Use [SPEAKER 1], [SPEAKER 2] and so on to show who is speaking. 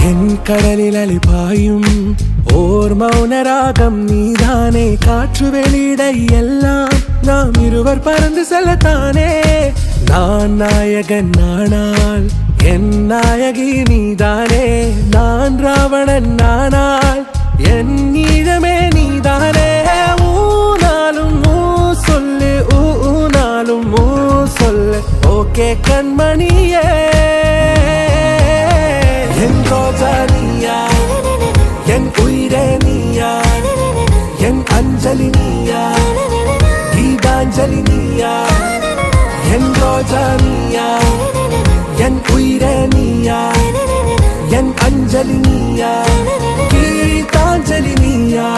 [SPEAKER 1] என் கடலில் அலிபாயும் ஓர் மௌன ராகம் நீதானே. காற்று வெளியிட எல்லாம் நாம் இருவர் பறந்து செல்லத்தானே. நான் நாயகன் நானால் என் நாயகி நீதானே. நான் ராவணன் நானால் என் ஈழமே நீதானே. ஊனாலும் ஊ சொல்லு, ஊனாலும் ஊ சொல்லு, ஓகே கண்மணியே. என் ரோஜா நீயா, என் உயிரே நீயா, என் அஞ்சலி நீயா, கீதாஞ்சலி நீயா. என் ரோஜா நீயா, என் உயிரே நீயா, என் அஞ்சலி நீயா, கீதாஞ்சலி நீயா.